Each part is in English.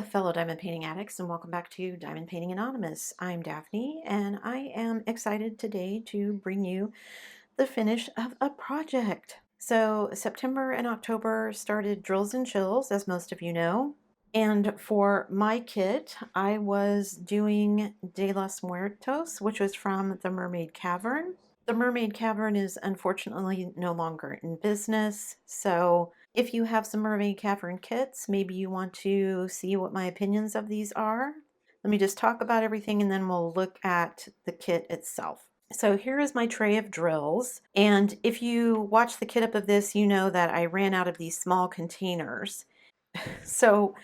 fellow diamond painting addicts, and welcome back to Diamond Painting Anonymous. I'm Daphne, and I am excited today to bring you the finish of a project. So September and October started drills and chills, as most of you know. And for my kit, I was doing De los Muertos, which was from the Mermaid Cavern. The Mermaid Cavern is unfortunately no longer in business, so if you have some Mermaid Cavern kits, maybe you want to see what my opinions of these are. Let me just talk about everything and then we'll look at the kit itself. So here is my tray of drills, and if you watch the kit up of this, you know that I ran out of these small containers. So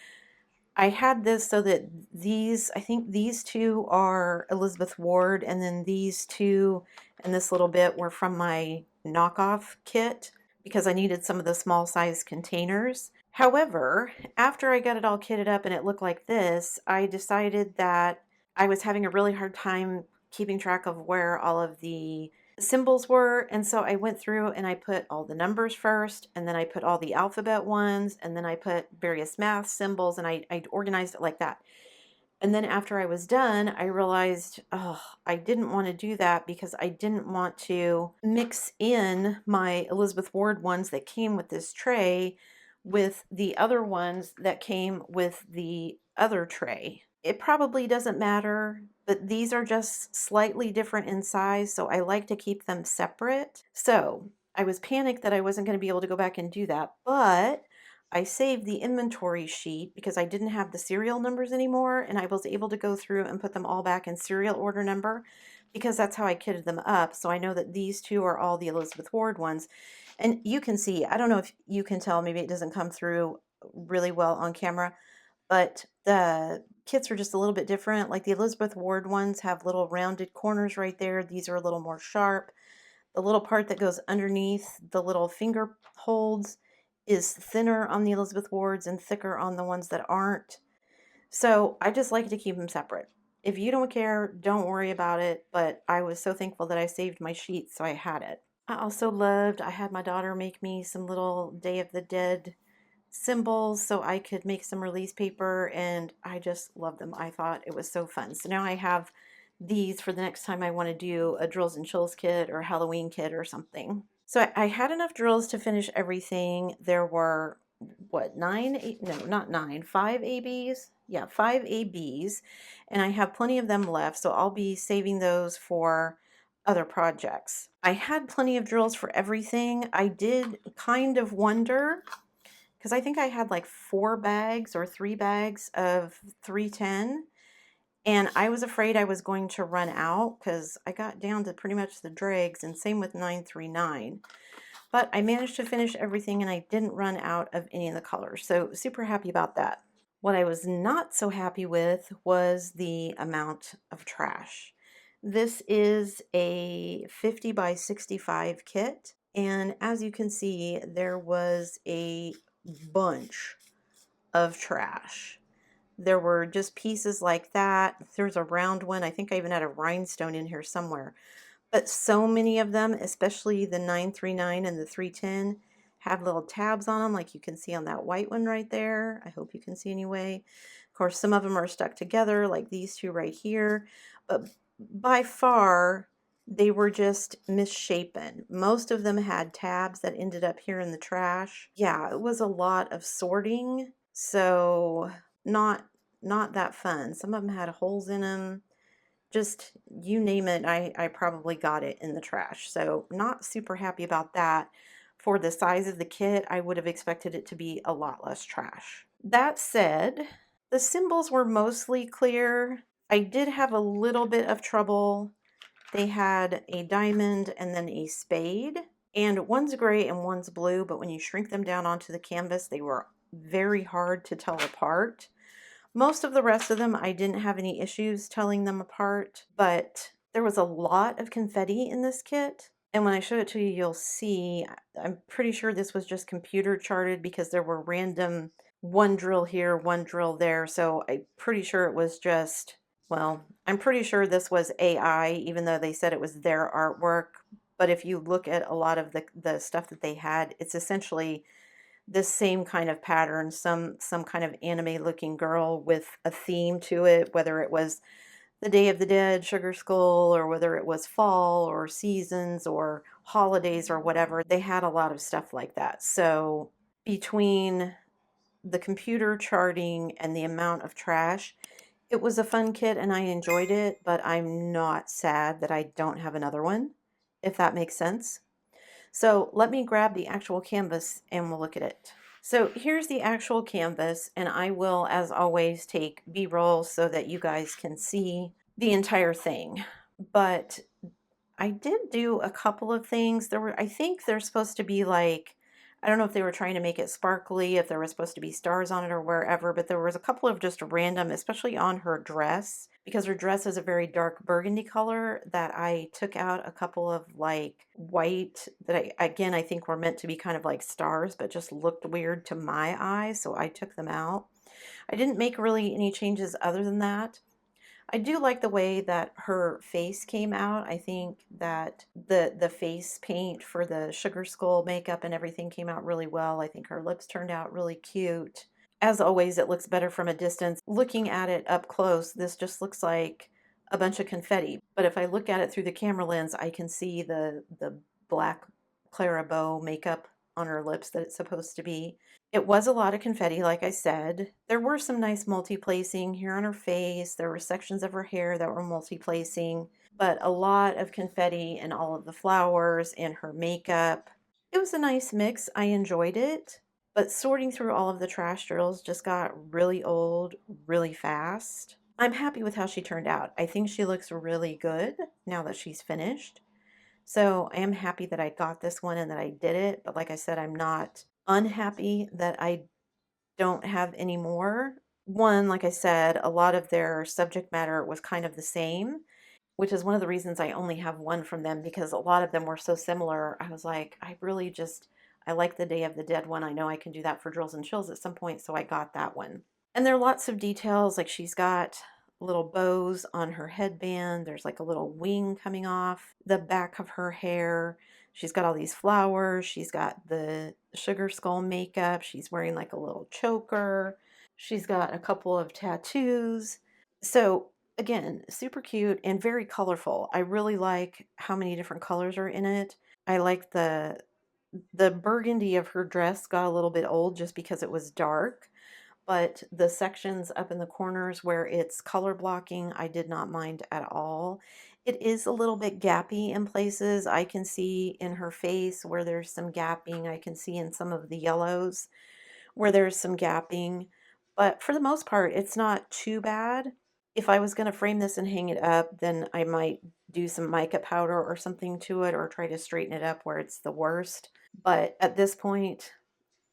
I had this so that I think these two are Elizabeth Ward, and then these two and this little bit were from my knockoff kit because I needed some of the small size containers. However, after I got it all kitted up and it looked like this, I decided that I was having a really hard time keeping track of where all of the symbols were, and so I went through and I put all the numbers first, and then I put all the alphabet ones, and then I put various math symbols, and I organized it like that. And then after I was done, I realized, oh, I didn't want to do that because I didn't want to mix in my Elizabeth Ward ones that came with this tray with the other ones that came with the other tray. It probably doesn't matter, but these are just slightly different in size, so I like to keep them separate. So I was panicked that I wasn't going to be able to go back and do that, but I saved the inventory sheet because I didn't have the serial numbers anymore, and I was able to go through and put them all back in serial order number because that's how I kitted them up. So I know that these two are all the Elizabeth Ward ones. And you can see, I don't know if you can tell, maybe it doesn't come through really well on camera, but the kits are just a little bit different. Like the Elizabeth Ward ones have little rounded corners right there. These are a little more sharp. The little part that goes underneath the little finger holds is thinner on the Elizabeth Wards and thicker on the ones that aren't. So I just like to keep them separate. If you don't care, don't worry about it, but I was so thankful that I saved my sheet so I had it. I had my daughter make me some little Day of the Dead symbols so I could make some release paper, and I just love them. I thought it was so fun. So now I have these for the next time I want to do a drills and chills kit or Halloween kit or something. So I had enough drills to finish everything. There were, what, nine, eight, no, not nine, five ABs? Yeah, five ABs, and I have plenty of them left, so I'll be saving those for other projects. I had plenty of drills for everything. I did kind of wonder, because I think I had like 4 bags or 3 bags of 310, and I was afraid I was going to run out because I got down to pretty much the dregs, and same with 939. But I managed to finish everything and I didn't run out of any of the colors, so super happy about that. What I was not so happy with was the amount of trash. This is a 50 by 65 kit, and as you can see, there was a bunch of trash. There were just pieces like that. There's a round one. I think I even had a rhinestone in here somewhere. But so many of them, especially the 939 and the 310, have little tabs on them, like you can see on that white one right there. I hope you can see anyway. Of course, some of them are stuck together, like these two right here. But by far, they were just misshapen. Most of them had tabs that ended up here in the trash. Yeah, it was a lot of sorting, so not that fun. Some of them had holes in them. Just you name it, I probably got it in the trash. So not super happy about that. For the size of the kit, I would have expected it to be a lot less trash. That said, the symbols were mostly clear. I did have a little bit of trouble. They had a diamond and then a spade, and one's gray and one's blue, but when you shrink them down onto the canvas, they were very hard to tell apart. Most of the rest of them, I didn't have any issues telling them apart, but there was a lot of confetti in this kit. And when I show it to you, you'll see, I'm pretty sure this was just computer charted because there were random one drill here, one drill there. So I'm pretty sure it was just, well, I'm pretty sure this was AI, even though they said it was their artwork. But if you look at a lot of the stuff that they had, it's essentially this same kind of pattern, some kind of anime looking girl with a theme to it, whether it was the Day of the Dead, Sugar Skull, or whether it was fall or seasons or holidays or whatever. They had a lot of stuff like that. So between the computer charting and the amount of trash, it was a fun kit and I enjoyed it, but I'm not sad that I don't have another one, if that makes sense. So let me grab the actual canvas and we'll look at it. So here's the actual canvas, and I will, as always, take B-roll so that you guys can see the entire thing. But I did do a couple of things. I think there's supposed to be like, I don't know if they were trying to make it sparkly, if there was supposed to be stars on it or wherever, but there was a couple of just random, especially on her dress, because her dress is a very dark burgundy color, that I took out a couple of like white that again, I think were meant to be kind of like stars, but just looked weird to my eyes, so I took them out. I didn't make really any changes other than that. I do like the way that her face came out. I think that the face paint for the sugar skull makeup and everything came out really well. I think her lips turned out really cute. As always, it looks better from a distance. Looking at it up close, this just looks like a bunch of confetti. But if I look at it through the camera lens, I can see the black Clarabow makeup on her lips that it's supposed to be. It was a lot of confetti, like I said. There were some nice multi-placing here on her face. There were sections of her hair that were multi-placing, but a lot of confetti and all of the flowers and her makeup. It was a nice mix. I enjoyed it, but sorting through all of the trash drills just got really old really fast. I'm happy with how she turned out. I think she looks really good now that she's finished. So I am happy that I got this one and that I did it. But like I said, I'm not unhappy that I don't have any more. One, like I said, a lot of their subject matter was kind of the same, which is one of the reasons I only have one from them, because a lot of them were so similar. I was like, I like the Day of the Dead one. I know I can do that for Drills and Chills at some point, so I got that one. And there are lots of details, like she's got little bows on her headband. There's like a little wing coming off the back of her hair. She's got all these flowers. She's got the sugar skull makeup. She's wearing like a little choker. She's got a couple of tattoos. So again, super cute and very colorful. I really like how many different colors are in it. I like the burgundy of her dress got a little bit old just because it was dark, but the sections up in the corners where it's color blocking, I did not mind at all. It is a little bit gappy in places. I can see in her face where there's some gapping. I can see in some of the yellows where there's some gapping, but for the most part, it's not too bad. If I was going to frame this and hang it up, then I might do some mica powder or something to it or try to straighten it up where it's the worst. But at this point,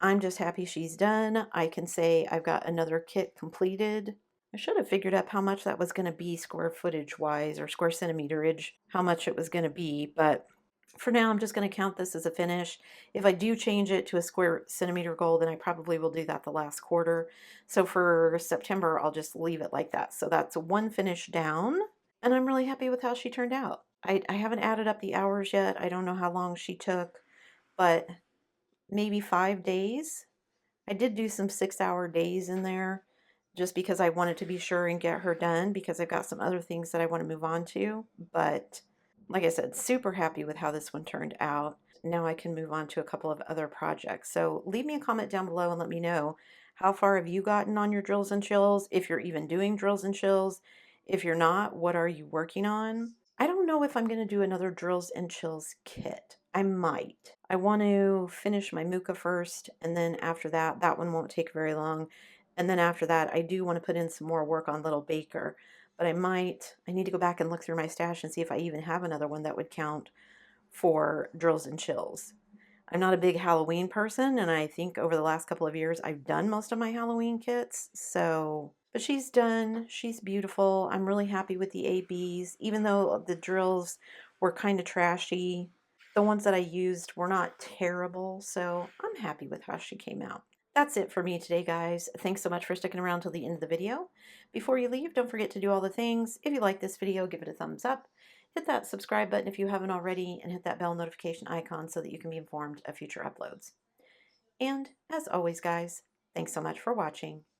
I'm just happy she's done. I can say I've got another kit completed. I should have figured out how much that was going to be square footage wise or square centimeterage, how much it was going to be, but for now I'm just going to count this as a finish. If I do change it to a square centimeter goal, then I probably will do that the last quarter. So for September, I'll just leave it like that. So that's one finish down, and I'm really happy with how she turned out. I haven't added up the hours yet. I don't know how long she took, but maybe 5 days. I did do some 6-hour days in there just because I wanted to be sure and get her done, because I've got some other things that I want to move on to. But like I said, super happy with how this one turned out. Now I can move on to a couple of other projects. So leave me a comment down below and let me know, how far have you gotten on your drills and chills? If you're even doing drills and chills. If you're not, what are you working on? I don't know if I'm going to do another drills and chills kit. I might. I want to finish my Muka first, and then after that, that one won't take very long. And then after that, I do want to put in some more work on Little Baker. But I need to go back and look through my stash and see if I even have another one that would count for drills and chills. I'm not a big Halloween person, and I think over the last couple of years I've done most of my Halloween kits, so... But she's done. She's beautiful. I'm really happy with the ABs, even though the drills were kind of trashy. The ones that I used were not terrible, so I'm happy with how she came out. That's it for me today, guys. Thanks so much for sticking around till the end of the video. Before you leave, don't forget to do all the things. If you like this video, give it a thumbs up. Hit that subscribe button if you haven't already, and hit that bell notification icon so that you can be informed of future uploads. And as always, guys, thanks so much for watching.